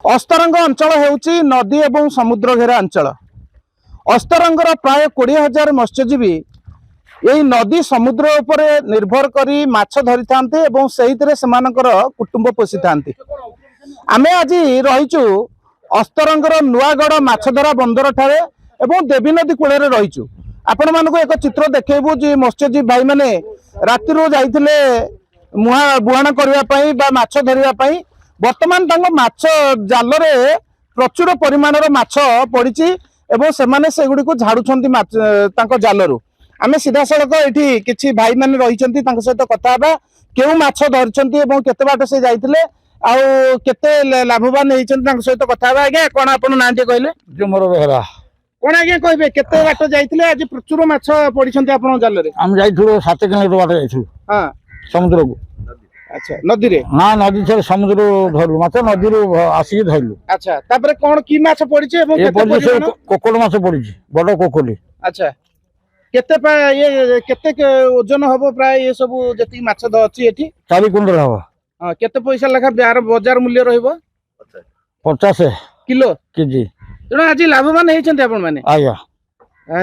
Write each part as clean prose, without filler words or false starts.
अस्तरंग अंचल हेउची नदी एवं समुद्र घेरा अंचल। अस्तरंगर प्राय 20,000 मत्स्यजीवी यही नदी समुद्र उपरे निर्भर करी माछ धरी थांते एवं सेहितरे सेमानकर कुटुंब पोषि थांते। आमे आज रहिचु अस्तरंगर नुआगढ़ माछधरा बंदर ठारे एवं देवी नदी कूल रहीचु। आपण मानक एक चित्र देखैबु जे मत्स्यजीवी भाई माने रातिरो जाइथिले बुहाना करबा पई बा माछ धरिबा पई। वर्तमान तांको माछ जाल रे प्रचुर परिमाणर माछ पड़िछि एवं सेमाने सेगुडी को झाड़ुछंती तांको जालरू। आमे सीधा सड़क एठी किछि भाई माने रहिछंती तांको सहित कथा बा केउ माछ धरछंती एवं केते बाट से जाइथिले आउ केते लाभवान हेइछंती तांको सहित कथा बा। आगे कोन आपन नांटी कहले जुमर बेहरा कोन आगे कहबे केते बाट जाइथिले आज प्रचुर माछ पड़िछंती आपन जाल रे? हम जाइथुलो 7 किलोमीटर बाट जाइथु हां समुद्र को। अच्छा नदी रे? हां नदी से समुद्र धरलु माछ नदी रो आसी धरलु। अच्छा तापर कोन की माछ पड़िछि एवं केते परिमाण? कोकोल माछ पड़िछि बड़ कोकोली। अच्छा केते ये केते ओजन हबो प्राय ये सब जति माछ द अछि एठी? 4 कुंटल हबो। हां केते पैसा लेखा बाजार मूल्य रहइबो? 50 किलो केजी। तेणु आज लाभवान हेइछन्ते आपण माने? आया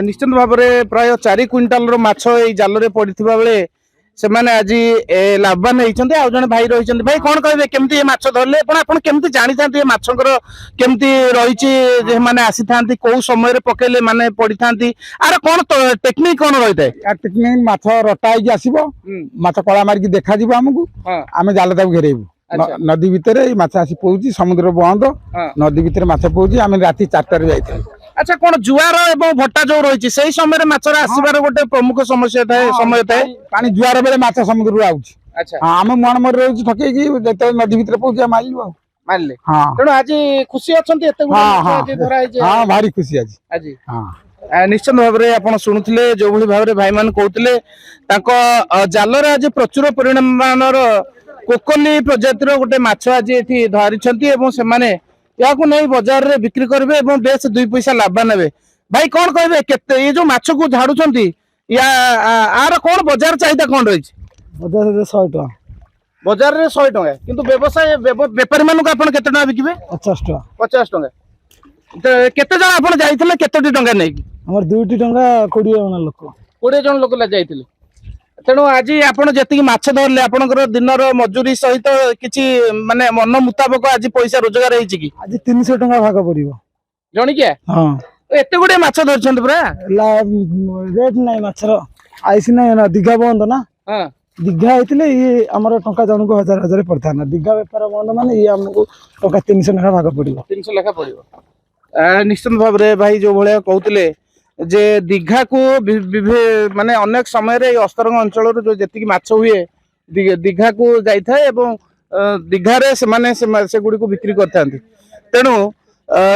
निश्चित भाव में प्राय 4 क्विंटाल रो माछ ए जाल रे पड़िथिबा बेले से माने आज लाभवान हेइछन्ते। आ जने भाई रहिछन्ते भाई कोन कहबे केमती ए माछ धरले आपण केमती जानि थांती ए माछकर केमती रहिछि जे माने आसी थांती को समय रे पकेले माने पड़ी थांती आर कोन टेक्निक कोन रहितै? आ टेक्निक माछ रटा आइ आसीबो माछ कळा मारि के देखा दिबो हमकु आमे जाल ताकू घेरेबु। नदी भितर माछ आसी पहुची समुद्र बंद नदी भितर माछ पहुची आमे राती 4टा रे जाइथि। अच्छा कोन जुआर एवं भट्टा जो रहिछि सेही समय रे माछ रा आसीबार गोटे प्रमुख समस्या थाए समय थाए पानी जुआर बेले माछ समुद्र रो आउछि। अच्छा हां आमे मन मर रहउछि ठकै कि जते नदी भितर पहुची मारिलु आ मारले। हां तेणु आज खुशी अछन्ती एते गुडा माछ धरा हे जे? हां भारी खुशी आज हां निश्चित भाव में आप शुणुले जो भली भाव भाई मान कहते जाल आज प्रचुर परिमाणर कोकोली प्रजातिर गोटे माछ आज ये धरी या नहीं बाजार रे बिक्री करेंगे और बेस 2 पैसा लाभ ने। भाई कौन कहे केते ये जो माछ को झाड़ू या आर कौन बाजार चाहिदा कौन रही? बाजार रे 100 टका। बाजार रे 100 टका किंतु व्यवसाय व्यापारी मानक आपण केते टका बिकिबे? 50 टका। 50 टका। तो केते जण आपण जाइथिले केतोटी टका नै? हमर 2टी टका 20 जण लोक। 20 जण लोक ला जाइथिले। तेणु आज आपण जति माछ धरले आपनकर दिनर मजूरी सहित किछि माने मन मुताबिक आज पैसा रोजगार हेछि कि? आज 300 टका भाग पड़िबो जणी के? हां एते गुडे माछ धरछन्त पुरा रेट नै माछर आइसी नै ना दिघा बंद ना। हां दिघा आइतिले ये हमर टंका जणको 1000 पड़ता ना दिघा व्यापार बंद माने ये हमको टंका 300 टका भाग पड़िबो। 300 लेखा पड़िबो। निश्चित भाव रे भाई जो भले कहउतले जे दीघा को माने अनेक समय रे अस्तरंग अंचल जो जेतिकी माछ हुए दीघा को जाई थाए एवं दीघा रे से माने से गुडी को बिक्री करथांती। तेणु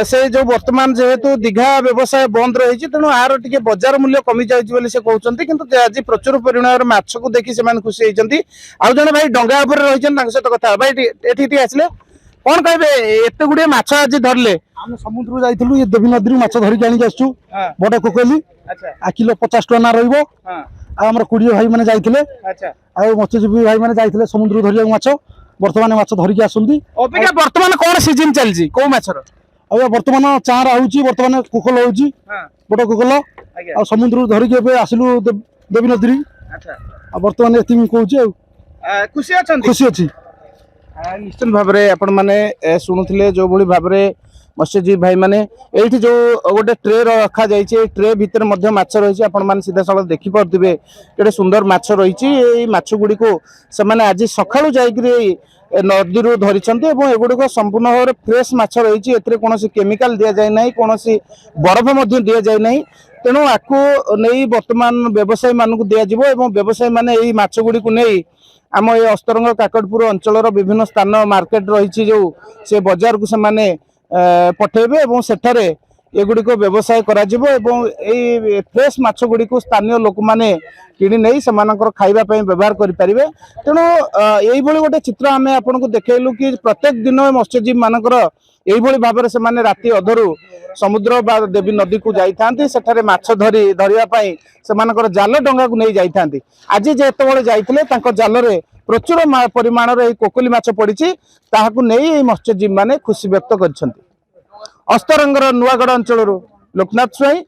से जो वर्तमान जेहेतु दीघा व्यवसाय बंद रही तेणु आर टिके बाजार मूल्य कमी जाइछि बोली से कहउचंती किंतु आज प्रचुर परिमाण माछ को देखि से माने खुशी हेइचंती। आ जने भाई डंगा ऊपर रहिचन तांक सहित कथा भाई एठी आसले कौन कहबे एते गुडे माछ आज धरले? हम समुद्र जाइथिलु ये देवी नदी माछ धरि के आनी आछू बड कोकोली। अच्छा आ किलो 50 टका ना रहइबो। हां आ हमर कुडियो भाई माने जाइथिले। अच्छा आ मत्स्यजीवी भाई माने जाइथिले समुद्र धरिया माछ वर्तमान माछ धरि के आसुंदी। अबिका वर्तमान कोन सीजन चलजी को माछर? आ वर्तमान चारा होउची वर्तमान कोकोल होउची। हां बड कोकोल आ समुद्र धरि के आसिलु देवी नदी। अच्छा आ वर्तमान एतिम कहउची आ खुशी अछंती? खुशी अछि। निश्चित भाव में आपण मैंने शुणुले जो भली भाव में मत्स्यजीवी भाई मैंने ये जो गोटे ट्रे रखा जाइए ट्रे भितर माछ रही मैंने सीधा साल देखिपे केटे सुंदर माछ रही माछ गुड़ी को से आज सका जाकि नदी धरी एगुड़िक संपूर्ण भाव में फ्रेश माछ रही कौन केमिकल दि जाए ना कौन बरफ दि जाए ना। तेणु आपको नहीं वर्तमान व्यवसायी मानक दिज्व व्यवसायी मैंने यही माछ गुड़ी को नहीं आम ये अस्तरंग काकटपुर अंचल विभिन्न स्थान मार्केट रही जो से बाजार को से पठेबे और सेठारे एगुड़ी को व्यवसाय करा जिवो एवं ए फ्रेश माछ गुड़ी को स्थानीय लोक माने किणी नहीं से खाइबा पई व्यवहार करि परिबे। तेणु एई भली गोटे चित्र आमे आपन को देखैलु कि प्रत्येक दिन मत्स्यजीवी मानकर एई भली भाबरे से माने राति अधरु समुद्र बा देवी नदी को जाई थांती सेठारे माछ धरिया पई से मानकर जाल डंगा को नहीं जाई थांती। आज जेतेबेले जाइथिले तांको जाल रे प्रचुर परिमाण रे कोकली माछ पड़ी ताहाकु नहीं मत्स्यजीवी माने खुशी व्यक्त कर अस्तरंगर नुआगढ़ अंचल लोकनाथ स्वाई